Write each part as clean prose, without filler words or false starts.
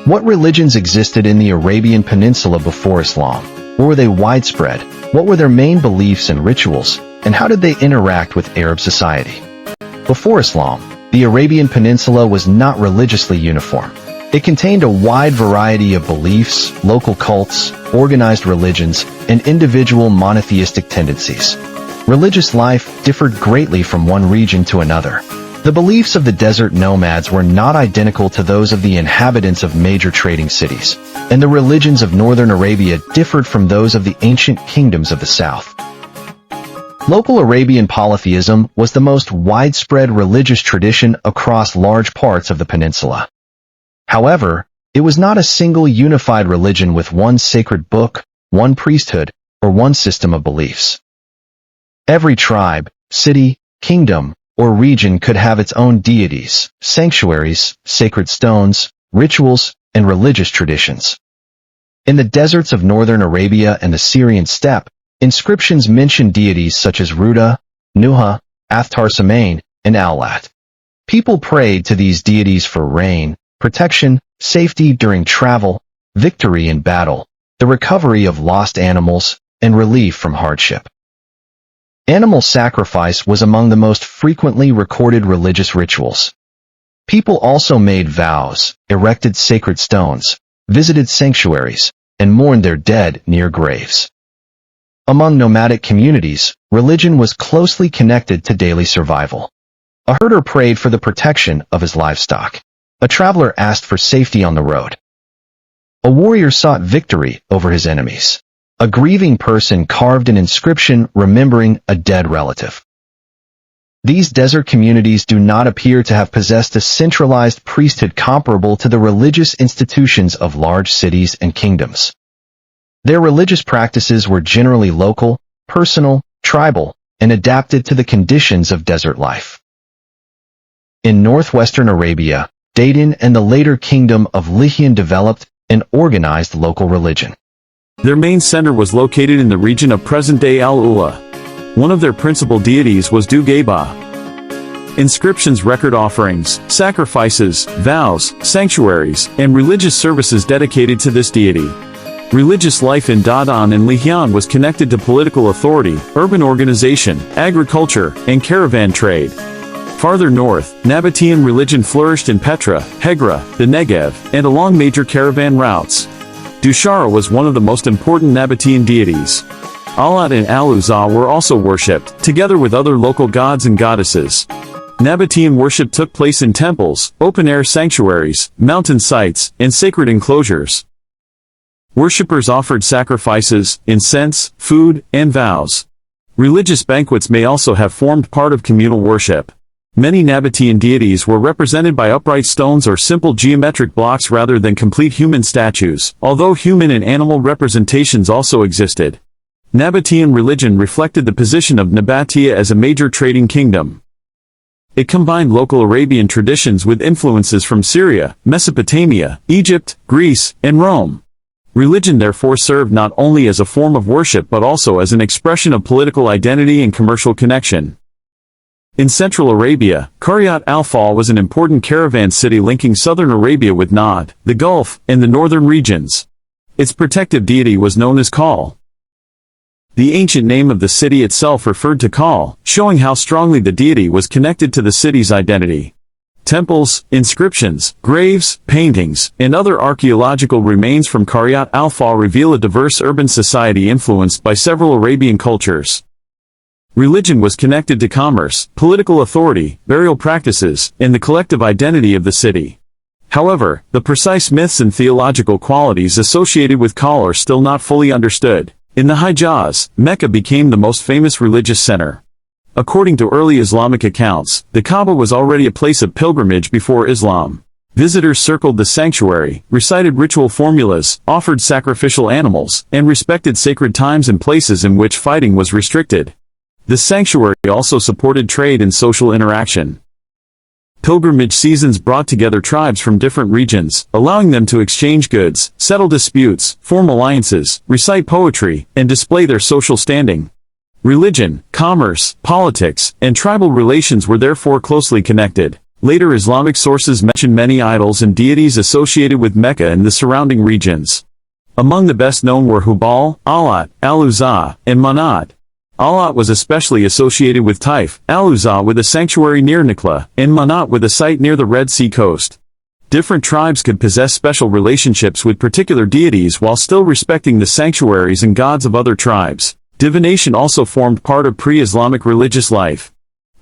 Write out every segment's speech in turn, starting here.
What religions existed in the Arabian Peninsula before Islam? Or were they widespread? What were their main beliefs and rituals? And how did they interact with Arab society? Before Islam, the Arabian Peninsula was not religiously uniform. It contained a wide variety of beliefs, local cults, organized religions, and individual monotheistic tendencies. Religious life differed greatly from one region to another. The beliefs of the desert nomads were not identical to those of the inhabitants of major trading cities, and the religions of northern Arabia differed from those of the ancient kingdoms of the south. Local Arabian polytheism was the most widespread religious tradition across large parts of the peninsula. However, it was not a single unified religion with one sacred book, one priesthood, or one system of beliefs. Every tribe, city, kingdom, or region could have its own deities, sanctuaries, sacred stones, rituals, and religious traditions. In the deserts of northern Arabia and the Syrian steppe, inscriptions mention deities such as Ruda, Nuha, Athtar-Samain, and Al-Lat. People prayed to these deities for rain, protection, safety during travel, victory in battle, the recovery of lost animals, and relief from hardship. Animal sacrifice was among the most frequently recorded religious rituals. People also made vows, erected sacred stones, visited sanctuaries, and mourned their dead near graves. Among nomadic communities, religion was closely connected to daily survival. A herder prayed for the protection of his livestock. A traveler asked for safety on the road. A warrior sought victory over his enemies. A grieving person carved an inscription remembering a dead relative. These desert communities do not appear to have possessed a centralized priesthood comparable to the religious institutions of large cities and kingdoms. Their religious practices were generally local, personal, tribal, and adapted to the conditions of desert life. In northwestern Arabia, Dadan and the later kingdom of Lihyan developed an organized local religion. Their main center was located in the region of present-day Al-Ula. One of their principal deities was Du-Geba. Inscriptions record offerings, sacrifices, vows, sanctuaries, and religious services dedicated to this deity. Religious life in Dadan and Lihyan was connected to political authority, urban organization, agriculture, and caravan trade. Farther north, Nabatian religion flourished in Petra, Hegra, the Negev, and along major caravan routes. Dushara was one of the most important Nabatian deities. Al-Lat and Al-Uzza were also worshipped, together with other local gods and goddesses. Nabatian worship took place in temples, open-air sanctuaries, mountain sites, and sacred enclosures. Worshippers offered sacrifices, incense, food, and vows. Religious banquets may also have formed part of communal worship. Many Nabatian deities were represented by upright stones or simple geometric blocks rather than complete human statues, although human and animal representations also existed. Nabatian religion reflected the position of Nabatea as a major trading kingdom. It combined local Arabian traditions with influences from Syria, Mesopotamia, Egypt, Greece, and Rome. Religion therefore served not only as a form of worship but also as an expression of political identity and commercial connection. In central Arabia, Qaryat al-Faw was an important caravan city linking southern Arabia with Najd, the Gulf, and the northern regions. Its protective deity was known as Kal. The ancient name of the city itself referred to Kal, showing how strongly the deity was connected to the city's identity. Temples, inscriptions, graves, paintings, and other archaeological remains from Qaryat al-Faw reveal a diverse urban society influenced by several Arabian cultures. Religion was connected to commerce, political authority, burial practices, and the collective identity of the city. However, the precise myths and theological qualities associated with Kal are still not fully understood. In the Hijaz, Mecca became the most famous religious center. According to early Islamic accounts, the Kaaba was already a place of pilgrimage before Islam. Visitors circled the sanctuary, recited ritual formulas, offered sacrificial animals, and respected sacred times and places in which fighting was restricted. The sanctuary also supported trade and social interaction. Pilgrimage seasons brought together tribes from different regions, allowing them to exchange goods, settle disputes, form alliances, recite poetry, and display their social standing. Religion, commerce, politics, and tribal relations were therefore closely connected. Later Islamic sources mention many idols and deities associated with Mecca and the surrounding regions. Among the best known were Hubal, Alat, Al-Uzza, and Manat. Alat was especially associated with Taif, Al-Uzza with a sanctuary near Nikla, and Manat with a site near the Red Sea coast. Different tribes could possess special relationships with particular deities while still respecting the sanctuaries and gods of other tribes. Divination also formed part of pre-Islamic religious life.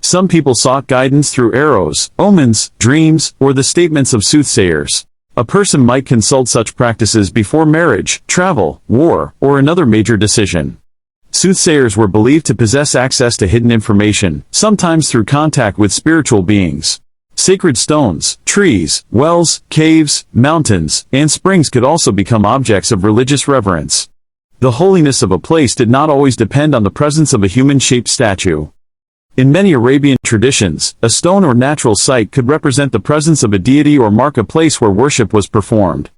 Some people sought guidance through arrows, omens, dreams, or the statements of soothsayers. A person might consult such practices before marriage, travel, war, or another major decision. Soothsayers were believed to possess access to hidden information, sometimes through contact with spiritual beings. Sacred stones, trees, wells, caves, mountains, and springs could also become objects of religious reverence. The holiness of a place did not always depend on the presence of a human-shaped statue. In many Arabian traditions, a stone or natural site could represent the presence of a deity or mark a place where worship was performed.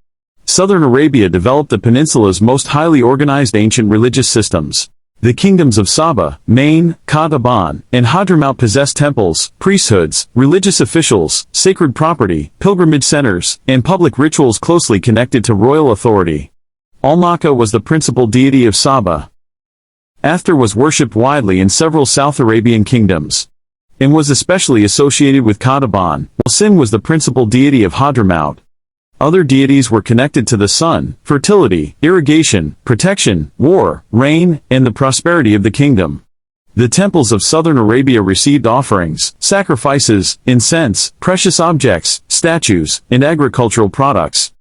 Southern Arabia developed the peninsula's most highly organized ancient religious systems. The kingdoms of Saba, Main, Qataban, and Hadramaut possessed temples, priesthoods, religious officials, sacred property, pilgrimage centers, and public rituals closely connected to royal authority. Al-Makka was the principal deity of Saba. Athar was worshipped widely in several South Arabian kingdoms, and was especially associated with Qataban, while Sin was the principal deity of Hadramaut. Other deities were connected to the sun, fertility, irrigation, protection, war, rain, and the prosperity of the kingdom. The temples of southern Arabia received offerings, sacrifices, incense, precious objects, statues, and agricultural products.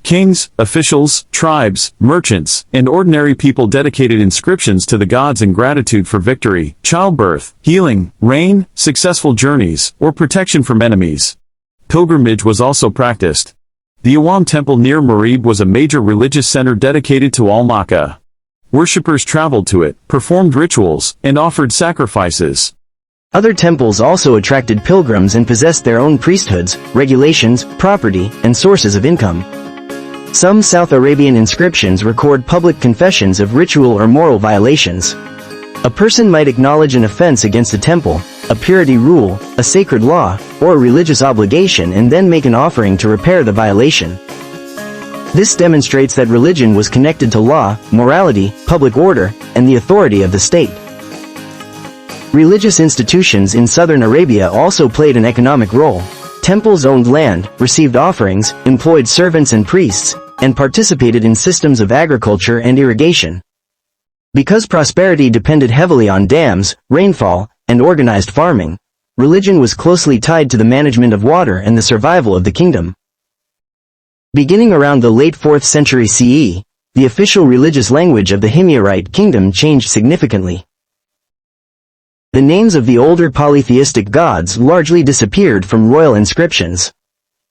Kings, officials, tribes, merchants, and ordinary people dedicated inscriptions to the gods in gratitude for victory, childbirth, healing, rain, successful journeys, or protection from enemies. Pilgrimage was also practiced. The Awam Temple near Marib was a major religious center dedicated to Al-Makka. Worshippers traveled to it, performed rituals, and offered sacrifices. Other temples also attracted pilgrims and possessed their own priesthoods, regulations, property, and sources of income. Some South Arabian inscriptions record public confessions of ritual or moral violations. A person might acknowledge an offense against a temple, a purity rule, a sacred law, or a religious obligation and then make an offering to repair the violation. This demonstrates that religion was connected to law, morality, public order, and the authority of the state. Religious institutions in southern Arabia also played an economic role. Temples owned land, received offerings, employed servants and priests, and participated in systems of agriculture and irrigation. Because prosperity depended heavily on dams, rainfall, and organized farming, religion was closely tied to the management of water and the survival of the kingdom. Beginning around the late 4th century CE, the official religious language of the Himyarite kingdom changed significantly. The names of the older polytheistic gods largely disappeared from royal inscriptions.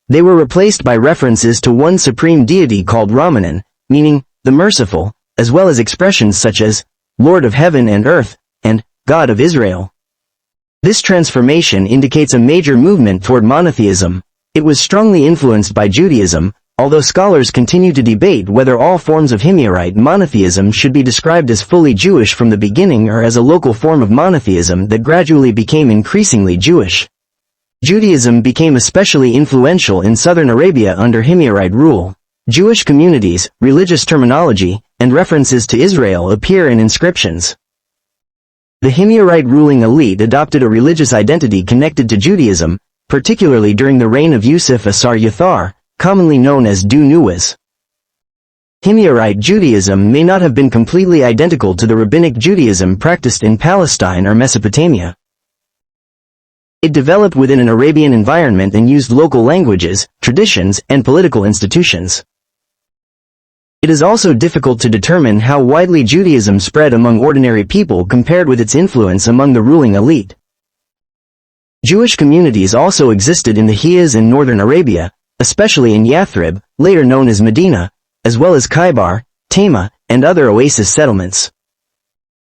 They were replaced by references to one supreme deity called Ramanan, meaning, the merciful, as well as expressions such as, Lord of heaven and earth, and, God of Israel. This transformation indicates a major movement toward monotheism. It was strongly influenced by Judaism, although scholars continue to debate whether all forms of Himyarite monotheism should be described as fully Jewish from the beginning or as a local form of monotheism that gradually became increasingly Jewish. Judaism became especially influential in southern Arabia under Himyarite rule. Jewish communities, religious terminology, and references to Israel appear in inscriptions. The Himyarite ruling elite adopted a religious identity connected to Judaism, particularly during the reign of Yusuf Asar Yathar, commonly known as Du Nuwas. Himyarite Judaism may not have been completely identical to the Rabbinic Judaism practiced in Palestine or Mesopotamia. It developed within an Arabian environment and used local languages, traditions, and political institutions. It is also difficult to determine how widely Judaism spread among ordinary people compared with its influence among the ruling elite. Jewish communities also existed in the Hijaz and northern Arabia, especially in Yathrib, later known as Medina, as well as Khaybar, Tama, and other oasis settlements.